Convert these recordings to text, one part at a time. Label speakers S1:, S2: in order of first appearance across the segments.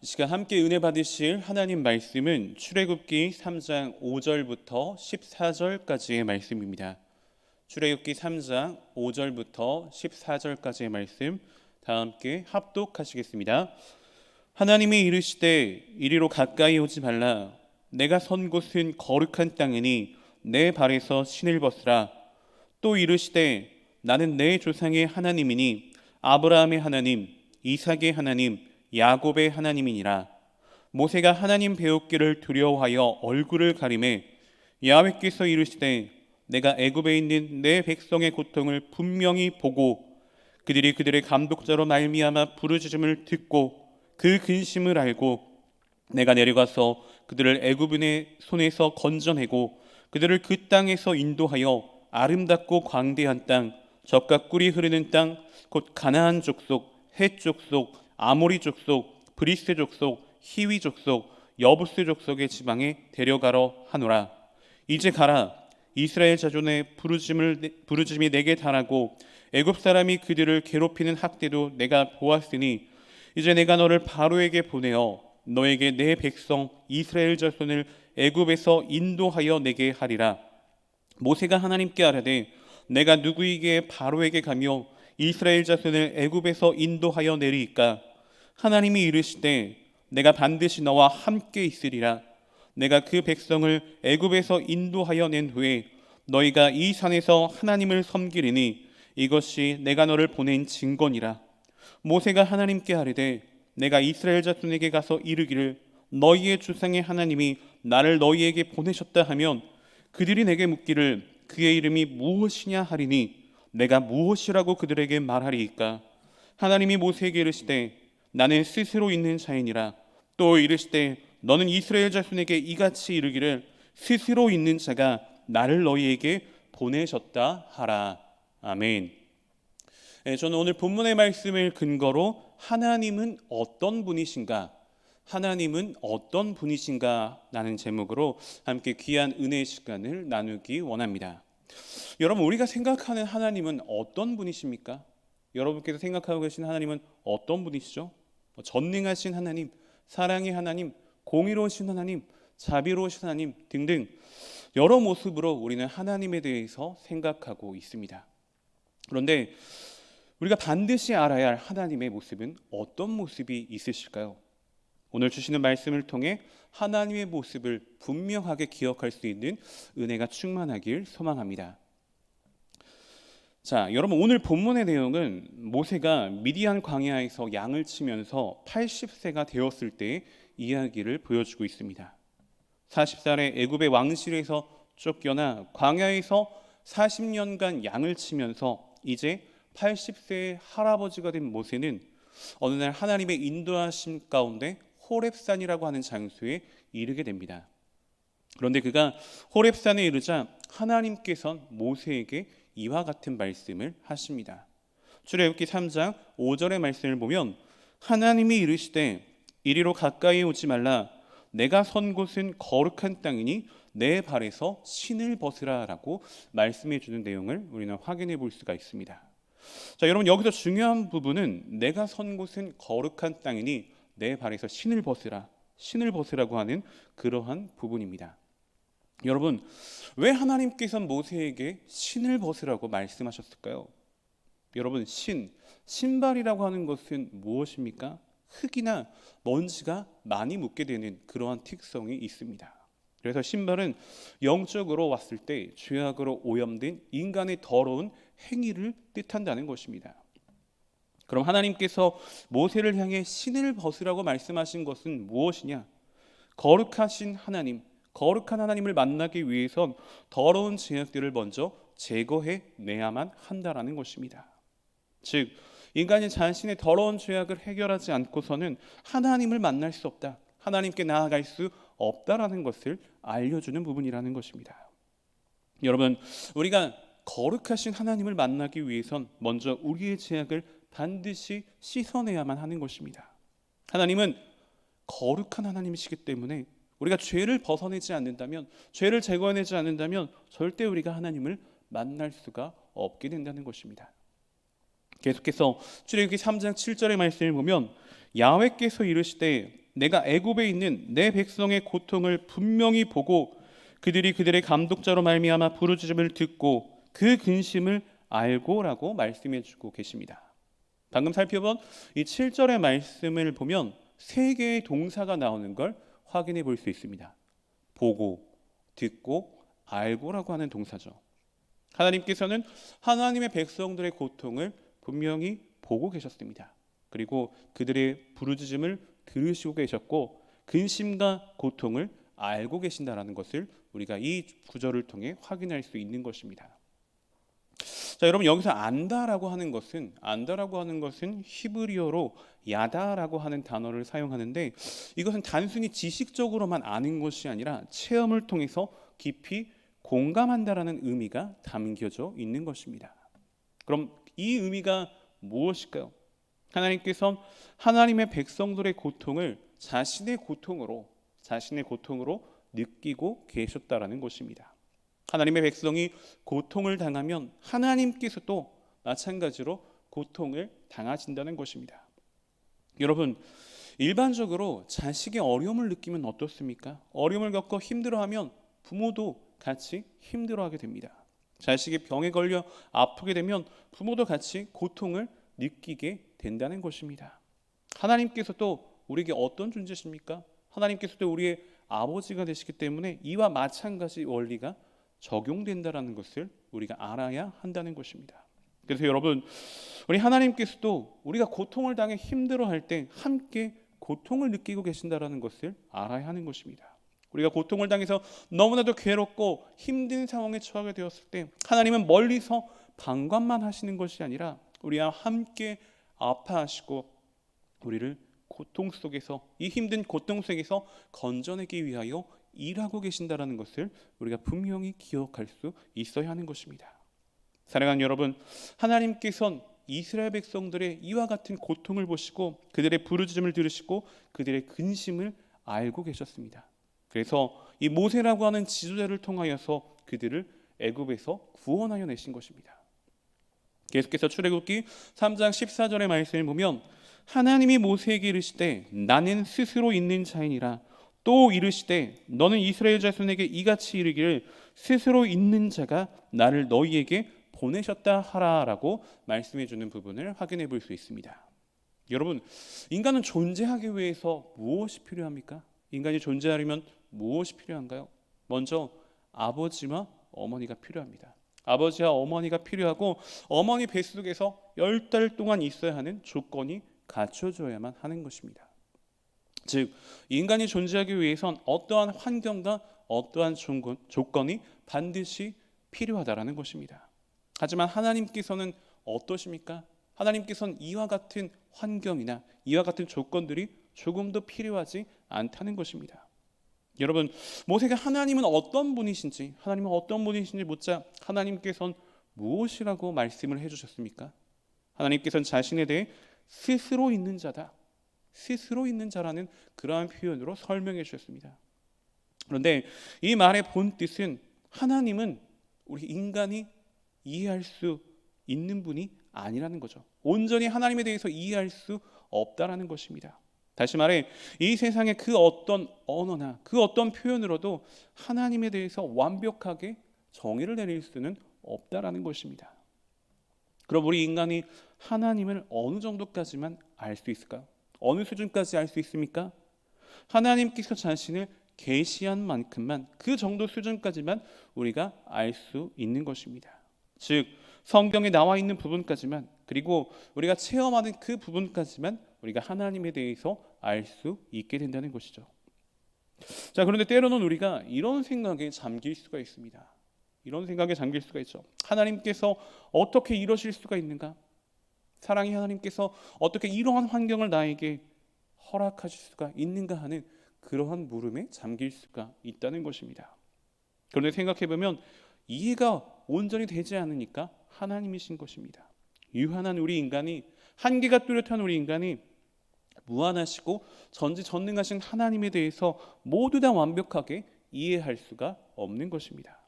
S1: 이 시간 함께 은혜 받으실 하나님 말씀은 출애굽기 3장 5절부터 14절까지의 말씀입니다. 출애굽기 3장 5절부터 14절까지의 말씀 다 함께 합독하시겠습니다. 하나님이 이르시되 이리로 가까이 오지 말라. 내가 선 곳은 거룩한 땅이니 내 발에서 신을 벗으라. 또 이르시되 나는 내 조상의 하나님이니 아브라함의 하나님, 이삭의 하나님, 야곱의 하나님이니라. 모세가 하나님 배우기를 두려워하여 얼굴을 가리매 야훼께서 이르시되 내가 애굽에 있는 내 백성의 고통을 분명히 보고 그들이 그들의 감독자로 말미암아 부르짖음을 듣고 그 근심을 알고 내가 내려가서 그들을 애굽인의 손에서 건져내고 그들을 그 땅에서 인도하여 아름답고 광대한 땅, 젖과 꿀이 흐르는 땅, 곧 가나안 족속, 헷 족속, 아모리 족속, 브리스 족속, 히위 족속, 여부스 족속의 지방에 데려가러 하노라. 이제 가라. 이스라엘 자손의 부르짐이 내게 달하고 애굽 사람이 그들을 괴롭히는 학대도 내가 보았으니 이제 내가 너를 바로에게 보내어 너에게 내 백성 이스라엘 자손을 애굽에서 인도하여 내게 하리라. 모세가 하나님께 아뢰되 내가 누구에게 바로에게 가며 이스라엘 자손을 애굽에서 인도하여 내리이까? 하나님이 이르시되 내가 반드시 너와 함께 있으리라. 내가 그 백성을 애굽에서 인도하여 낸 후에 너희가 이 산에서 하나님을 섬기리니 이것이 내가 너를 보낸 증거니라. 모세가 하나님께 아뢰되 내가 이스라엘 자손에게 가서 이르기를 너희의 조상의 하나님이 나를 너희에게 보내셨다 하면 그들이 내게 묻기를 그의 이름이 무엇이냐 하리니 내가 무엇이라고 그들에게 말하리이까? 하나님이 모세에게 이르시되 나는 스스로 있는 자이니라. 또 이르시되 너는 이스라엘 자손에게 이같이 이르기를 스스로 있는 자가 나를 너희에게 보내셨다 하라. 아멘. 저는 오늘 본문의 말씀을 근거로 하나님은 어떤 분이신가? 하나님은 어떤 분이신가? 라는 제목으로 함께 귀한 은혜의 시간을 나누기 원합니다. 여러분, 우리가 생각하는 하나님은 어떤 분이십니까? 여러분께서 생각하고 계신 하나님은 어떤 분이시죠? 전능하신 하나님, 사랑의 하나님, 공의로우신 하나님, 자비로우신 하나님 등등 여러 모습으로 우리는 하나님에 대해서 생각하고 있습니다. 그런데 우리가 반드시 알아야 할 하나님의 모습은 어떤 모습이 있으실까요? 오늘 주시는 말씀을 통해 하나님의 모습을 분명하게 기억할 수 있는 은혜가 충만하길 소망합니다. 자, 여러분, 오늘 본문의 내용은 모세가 미디안 광야에서 양을 치면서 80세가 되었을 때의 이야기를 보여주고 있습니다. 40살의 애굽의 왕실에서 쫓겨나 광야에서 40년간 양을 치면서 이제 80세의 할아버지가 된 모세는 어느 날 하나님의 인도하심 가운데 호렙산이라고 하는 장소에 이르게 됩니다. 그런데 그가 호렙산에 이르자 하나님께서는 모세에게 이와 같은 말씀을 하십니다. 출애굽기 3장 5절의 말씀을 보면 하나님이 이르시되 이리로 가까이 오지 말라. 내가 선 곳은 거룩한 땅이니 내 발에서 신을 벗으라 라고 말씀해 주는 내용을 우리는 확인해 볼 수가 있습니다. 자, 여러분, 여기서 중요한 부분은 내가 선 곳은 거룩한 땅이니 내 발에서 신을 벗으라, 신을 벗으라고 하는 그러한 부분입니다. 여러분, 왜 하나님께서는 모세에게 신을 벗으라고 말씀하셨을까요? 여러분, 신발이라고 하는 것은 무엇입니까? 흙이나 먼지가 많이 묻게 되는 그러한 특성이 있습니다. 그래서 신발은 영적으로 왔을 때 죄악으로 오염된 인간의 더러운 행위를 뜻한다는 것입니다. 그럼 하나님께서 모세를 향해 신을 벗으라고 말씀하신 것은 무엇이냐? 거룩하신 하나님, 거룩한 하나님을 만나기 위해선 더러운 죄악들을 먼저 제거해 내야만 한다라는 것입니다. 즉, 인간이 자신의 더러운 죄악을 해결하지 않고서는 하나님을 만날 수 없다, 하나님께 나아갈 수 없다라는 것을 알려주는 부분이라는 것입니다. 여러분, 우리가 거룩하신 하나님을 만나기 위해선 먼저 우리의 죄악을 반드시 씻어내야만 하는 것입니다. 하나님은 거룩한 하나님이시기 때문에 우리가 죄를 벗어내지 않는다면, 죄를 제거해내지 않는다면 절대 우리가 하나님을 만날 수가 없게 된다는 것입니다. 계속해서 출애굽기 3장 7절의 말씀을 보면 야훼께서 이르시되 내가 애굽에 있는 내 백성의 고통을 분명히 보고 그들이 그들의 감독자로 말미암아 부르짖음을 듣고 그 근심을 알고라고 말씀해 주고 계십니다. 방금 살펴본 이 7절의 말씀을 보면 세 개의 동사가 나오는 걸 확인해 볼 수 있습니다. 보고, 듣고, 알고라고 하는 동사죠. 하나님께서는 하나님의 백성들의 고통을 분명히 보고 계셨습니다. 그리고 그들의 부르짖음을 들으시고 계셨고 근심과 고통을 알고 계신다라는 것을 우리가 이 구절을 통해 확인할 수 있는 것입니다. 자, 여러분 여기서 안다라고 하는 것은 히브리어로 야다라고 하는 단어를 사용하는데 이것은 단순히 지식적으로만 아는 것이 아니라 체험을 통해서 깊이 공감한다라는 의미가 담겨져 있는 것입니다. 그럼 이 의미가 무엇일까요? 하나님께서 하나님의 백성들의 고통을 자신의 고통으로 느끼고 계셨다라는 것입니다. 하나님의 백성이 고통을 당하면 하나님께서도 마찬가지로 고통을 당하신다는 것입니다. 여러분, 일반적으로 자식이 어려움을 느끼면 어떻습니까? 어려움을 겪고 힘들어하면 부모도 같이 힘들어하게 됩니다. 자식이 병에 걸려 아프게 되면 부모도 같이 고통을 느끼게 된다는 것입니다. 하나님께서도 우리에게 어떤 존재십니까? 하나님께서도 우리의 아버지가 되시기 때문에 이와 마찬가지 원리가 적용된다라는 것을 우리가 알아야 한다는 것입니다. 그래서 여러분, 우리 하나님께서도 우리가 고통을 당해 힘들어할 때 함께 고통을 느끼고 계신다라는 것을 알아야 하는 것입니다. 우리가 고통을 당해서 너무나도 괴롭고 힘든 상황에 처하게 되었을 때 하나님은 멀리서 방관만 하시는 것이 아니라 우리와 함께 아파하시고 우리를 고통 속에서 이 힘든 고통 속에서 건져내기 위하여 일하고 계신다라는 것을 우리가 분명히 기억할 수 있어야 하는 것입니다. 사랑하는 여러분, 하나님께서는 이스라엘 백성들의 이와 같은 고통을 보시고 그들의 부르짖음을 들으시고 그들의 근심을 알고 계셨습니다. 그래서 이 모세라고 하는 지도자를 통하여서 그들을 애굽에서 구원하여 내신 것입니다. 계속해서 출애굽기 3장 14절의 말씀을 보면 하나님이 모세에게 이르시되 나는 스스로 있는 자이니라 또 이르시되 너는 이스라엘 자손에게 이같이 이르기를 스스로 있는 자가 나를 너희에게 보내셨다 하라라고 말씀해 주는 부분을 확인해 볼 수 있습니다. 여러분, 인간은 존재하기 위해서 무엇이 필요합니까? 인간이 존재하려면 무엇이 필요한가요? 먼저 아버지와 어머니가 필요합니다. 아버지와 어머니가 필요하고 어머니 뱃속에서 10달 동안 있어야 하는 조건이 갖춰져야만 하는 것입니다. 즉 인간이 존재하기 위해선 어떠한 환경과 어떠한 조건이 반드시 필요하다라는 것입니다. 하지만 하나님께서는 어떠십니까? 하나님께서는 이와 같은 환경이나 이와 같은 조건들이 조금도 필요하지 않다는 것입니다. 여러분, 모세가 하나님은 어떤 분이신지 묻자 하나님께서는 무엇이라고 말씀을 해주셨습니까? 하나님께서는 자신에 대해 스스로 있는 자라는 그러한 표현으로 설명해 주셨습니다. 그런데 이 말의 본 뜻은 하나님은 우리 인간이 이해할 수 있는 분이 아니라는 거죠. 온전히 하나님에 대해서 이해할 수 없다라는 것입니다. 다시 말해 이 세상의 그 어떤 언어나 그 어떤 표현으로도 하나님에 대해서 완벽하게 정의를 내릴 수는 없다라는 것입니다. 그럼 우리 인간이 하나님을 어느 정도까지만 알 수 있을까요? 어느 수준까지 알 수 있습니까? 하나님께서 자신을 계시한 만큼만 그 정도 수준까지만 우리가 알 수 있는 것입니다. 즉 성경에 나와 있는 부분까지만 그리고 우리가 체험하는 그 부분까지만 우리가 하나님에 대해서 알 수 있게 된다는 것이죠. 자, 그런데 때로는 우리가 이런 생각에 잠길 수가 있습니다. 하나님께서 어떻게 이러실 수가 있는가? 사랑의 하나님께서 어떻게 이러한 환경을 나에게 허락하실 수가 있는가 하는 그러한 물음에 잠길 수가 있다는 것입니다. 그런데 생각해보면 이해가 온전히 되지 않으니까 하나님이신 것입니다. 유한한 우리 인간이, 한계가 뚜렷한 우리 인간이 무한하시고 전지전능하신 하나님에 대해서 모두 다 완벽하게 이해할 수가 없는 것입니다.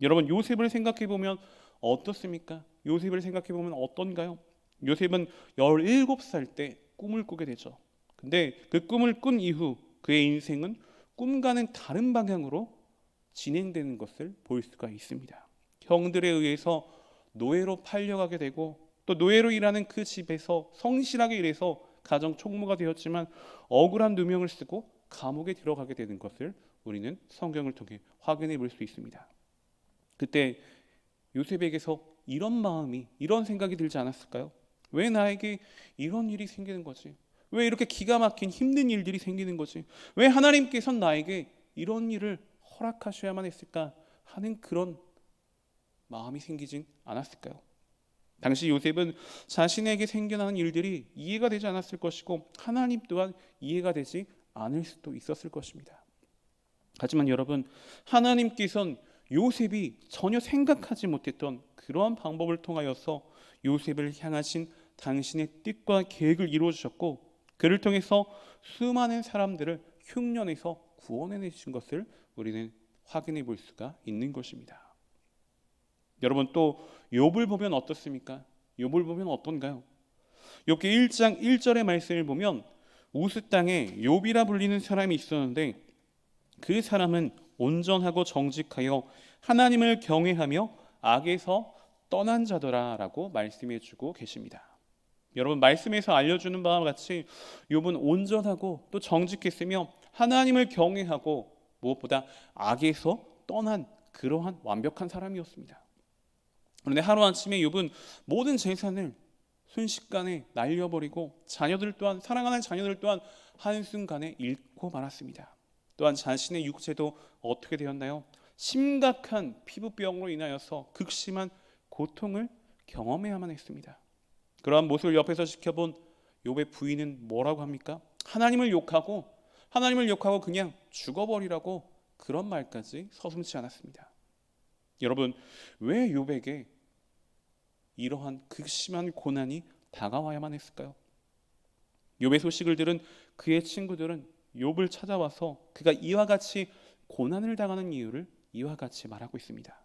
S1: 여러분, 요셉을 생각해보면 어떻습니까? 요셉을 생각해보면 어떤가요? 요셉은 17살 때 꿈을 꾸게 되죠. 근데 그 꿈을 꾼 이후 그의 인생은 꿈과는 다른 방향으로 진행되는 것을 볼 수가 있습니다. 형들에 의해서 노예로 팔려가게 되고 또 노예로 일하는 그 집에서 성실하게 일해서 가정 총무가 되었지만 억울한 누명을 쓰고 감옥에 들어가게 되는 것을 우리는 성경을 통해 확인해 볼 수 있습니다. 그때 요셉에게서 이런 마음이, 이런 생각이 들지 않았을까요? 왜 나에게 이런 일이 생기는 거지? 왜 이렇게 기가 막힌 힘든 일들이 생기는 거지? 왜 하나님께서는 나에게 이런 일을 허락하셔야만 했을까 하는 그런 마음이 생기진 않았을까요? 당시 요셉은 자신에게 생겨나는 일들이 이해가 되지 않았을 것이고 하나님 또한 이해가 되지 않을 수도 있었을 것입니다. 하지만 여러분, 하나님께서는 요셉이 전혀 생각하지 못했던 그러한 방법을 통하여서 요셉을 향하신 당신의 뜻과 계획을 이루어 주셨고 그를 통해서 수많은 사람들을 흉년에서 구원해내신 것을 우리는 확인해 볼 수가 있는 것입니다. 여러분, 또 욥을 보면 어떻습니까? 욥을 보면 어떤가요? 욥기 1장 1절의 말씀을 보면 우스 땅에 욥이라 불리는 사람이 있었는데 그 사람은 온전하고 정직하여 하나님을 경외하며 악에서 떠난 자더라라고 말씀해 주고 계십니다. 여러분, 말씀에서 알려주는 바와 같이 욥은 온전하고 또 정직했으며 하나님을 경외하고 무엇보다 악에서 떠난 그러한 완벽한 사람이었습니다. 그런데 하루아침에 욥은 모든 재산을 순식간에 날려버리고 자녀들 또한, 사랑하는 자녀들 또한 한순간에 잃고 말았습니다. 또한 자신의 육체도 어떻게 되었나요? 심각한 피부병으로 인하여서 극심한 고통을 경험해야만 했습니다. 그러한 모습을 옆에서 지켜본 욥의 부인은 뭐라고 합니까? 하나님을 욕하고 그냥 죽어버리라고 그런 말까지 서슴지 않았습니다. 여러분, 왜 욥에게 이러한 극심한 고난이 다가와야만 했을까요? 욥의 소식을 들은 그의 친구들은 욥을 찾아와서 그가 이와 같이 고난을 당하는 이유를 이와 같이 말하고 있습니다.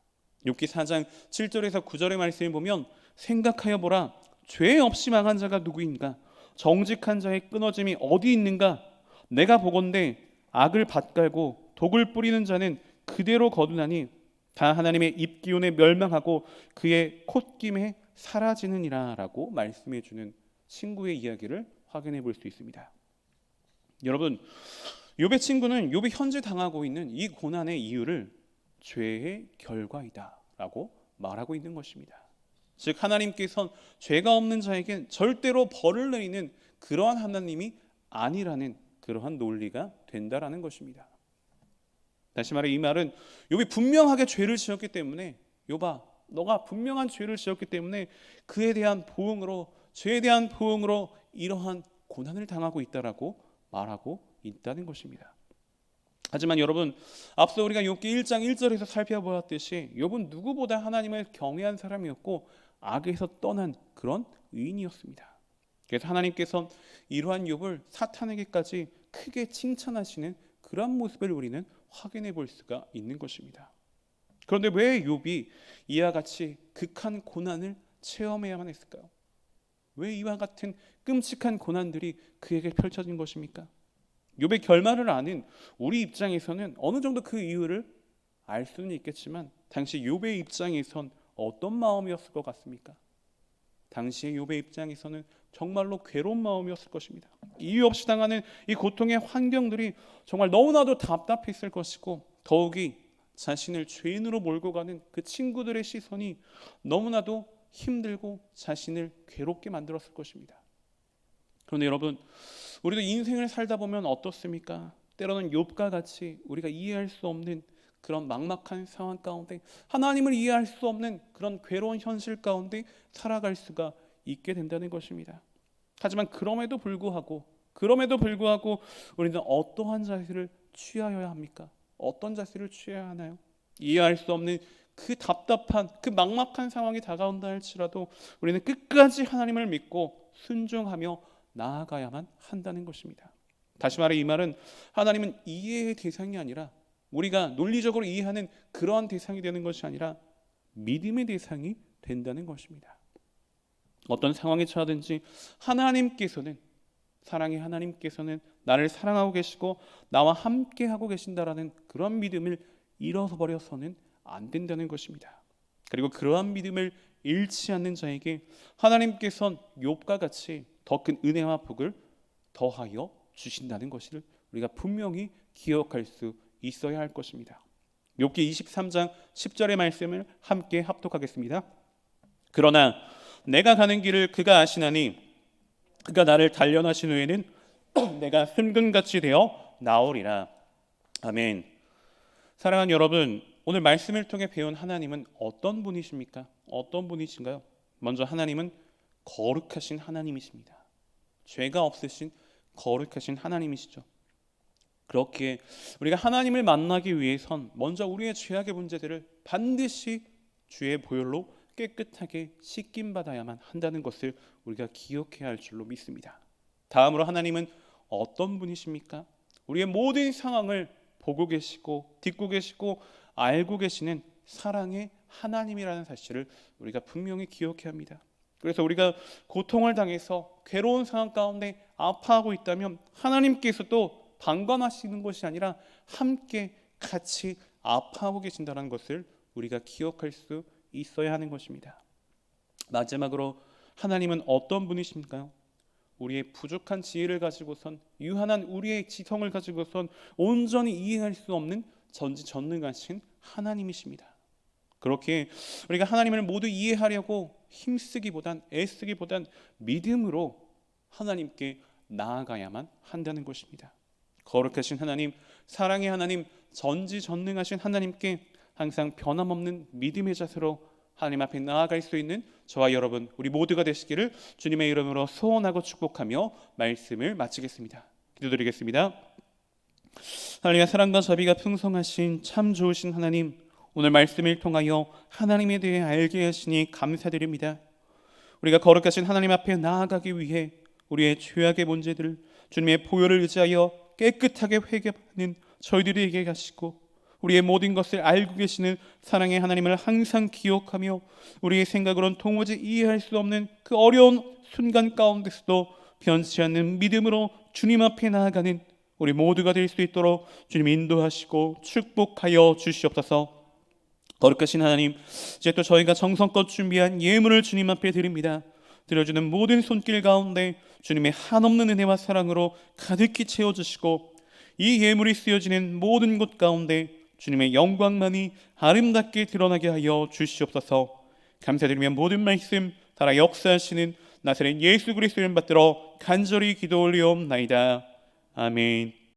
S1: 욥기 4장 7절에서 9절의 말씀을 보면 생각하여 보라, 죄 없이 망한 자가 누구인가? 정직한 자의 끊어짐이 어디 있는가? 내가 보건대 악을 밭갈고 독을 뿌리는 자는 그대로 거두나니 다 하나님의 입기운에 멸망하고 그의 콧김에 사라지느니라 라고 말씀해 주는 친구의 이야기를 확인해 볼 수 있습니다. 여러분, 욥의 친구는 욥이 현재 당하고 있는 이 고난의 이유를 죄의 결과이다 라고 말하고 있는 것입니다. 즉 하나님께서는 죄가 없는 자에겐 절대로 벌을 내리는 그러한 하나님이 아니라는 그러한 논리가 된다라는 것입니다. 다시 말해 이 말은 욥이 분명하게 죄를 지었기 때문에 욥아, 너가 분명한 죄를 지었기 때문에 그에 대한 보응으로, 죄에 대한 보응으로 이러한 고난을 당하고 있다라고 말하고 있다는 것입니다. 하지만 여러분, 앞서 우리가 욥기 1장 1절에서 살펴보았듯이 욥은 누구보다 하나님을 경외한 사람이었고 악에서 떠난 그런 의인이었습니다. 그래서 하나님께서 이러한 욥을 사탄에게까지 크게 칭찬하시는 그런 모습을 우리는 확인해 볼 수가 있는 것입니다. 그런데 왜 욥이 이와 같이 극한 고난을 체험해야만 했을까요? 왜 이와 같은 끔찍한 고난들이 그에게 펼쳐진 것입니까? 욥의 결말을 아는 우리 입장에서는 어느 정도 그 이유를 알 수는 있겠지만 당시 욥의 입장에선 어떤 마음이었을 것 같습니까? 당시의 욥의 입장에서는 정말로 괴로운 마음이었을 것입니다. 이유 없이 당하는 이 고통의 환경들이 정말 너무나도 답답했을 것이고 더욱이 자신을 죄인으로 몰고 가는 그 친구들의 시선이 너무나도 힘들고 자신을 괴롭게 만들었을 것입니다. 그런데 여러분, 우리도 인생을 살다 보면 어떻습니까? 때로는 욥과 같이 우리가 이해할 수 없는 그런 막막한 상황 가운데, 하나님을 이해할 수 없는 그런 괴로운 현실 가운데 살아갈 수가 있게 된다는 것입니다. 하지만 그럼에도 불구하고 우리는 어떠한 자세를 취하여야 합니까? 어떤 자세를 취해야 하나요? 이해할 수 없는 그 답답한, 그 막막한 상황이 다가온다 할지라도 우리는 끝까지 하나님을 믿고 순종하며 나아가야만 한다는 것입니다. 다시 말해 이 말은 하나님은 이해의 대상이 아니라, 우리가 논리적으로 이해하는 그러한 대상이 되는 것이 아니라 믿음의 대상이 된다는 것입니다. 어떤 상황에 처하든지 하나님께서는 사랑의 하나님께서는 나를 사랑하고 계시고 나와 함께 하고 계신다라는 그런 믿음을 잃어버려서는 안 된다는 것입니다. 그리고 그러한 믿음을 잃지 않는 자에게 하나님께서는 욥과 같이 더 큰 은혜와 복을 더하여 주신다는 것을 우리가 분명히 기억할 수 있어야 할 것입니다. 욥기 23장 10절의 말씀을 함께 합독하겠습니다. 그러나 내가 가는 길을 그가 아시나니 그가 나를 단련하신 후에는 내가 순금같이 되어 나오리라. 아멘. 사랑하는 여러분, 오늘 말씀을 통해 배운 하나님은 어떤 분이십니까? 어떤 분이신가요? 먼저 하나님은 거룩하신 하나님이십니다. 죄가 없으신 거룩하신 하나님이시죠. 그렇게 우리가 하나님을 만나기 위해선 먼저 우리의 죄악의 문제들을 반드시 주의 보혈로 깨끗하게 씻김 받아야만 한다는 것을 우리가 기억해야 할 줄로 믿습니다. 다음으로 하나님은 어떤 분이십니까? 우리의 모든 상황을 보고 계시고 듣고 계시고 알고 계시는 사랑의 하나님이라는 사실을 우리가 분명히 기억해야 합니다. 그래서 우리가 고통을 당해서 괴로운 상황 가운데 아파하고 있다면 하나님께서도 방관하시는 것이 아니라 함께 같이 아파하고 계신다는 것을 우리가 기억할 수 있어야 하는 것입니다. 마지막으로 하나님은 어떤 분이십니까요? 우리의 부족한 지혜를 가지고선 유한한 우리의 지성을 가지고선 온전히 이해할 수 없는 전지전능하신 하나님이십니다. 그렇게 우리가 하나님을 모두 이해하려고 힘쓰기보단 애쓰기보단 믿음으로 하나님께 나아가야만 한다는 것입니다. 거룩하신 하나님, 사랑의 하나님, 전지전능하신 하나님께 항상 변함없는 믿음의 자세로 하나님 앞에 나아갈 수 있는 저와 여러분 우리 모두가 되시기를 주님의 이름으로 소원하고 축복하며 말씀을 마치겠습니다. 기도드리겠습니다. 하나님의 사랑과 자비가 풍성하신 참 좋으신 하나님, 오늘 말씀을 통하여 하나님에 대해 알게 하시니 감사드립니다. 우리가 거룩하신 하나님 앞에 나아가기 위해 우리의 죄악의 문제들을 주님의 보혈을 의지하여 깨끗하게 회개하는 저희들에게 하시고 우리의 모든 것을 알고 계시는 사랑의 하나님을 항상 기억하며 우리의 생각으로는 도무지 이해할 수 없는 그 어려운 순간 가운데서도 변치 않는 믿음으로 주님 앞에 나아가는 우리 모두가 될 수 있도록 주님 인도하시고 축복하여 주시옵소서. 거룩하신 하나님, 이제 또 저희가 정성껏 준비한 예물을 주님 앞에 드립니다. 드려주는 모든 손길 가운데 주님의 한없는 은혜와 사랑으로 가득히 채워주시고 이 예물이 쓰여지는 모든 곳 가운데 주님의 영광만이 아름답게 드러나게 하여 주시옵소서. 감사드리며 모든 말씀 따라 역사하시는 나사렛 예수 그리스도를 받들어 간절히 기도 올리옵나이다. 아멘.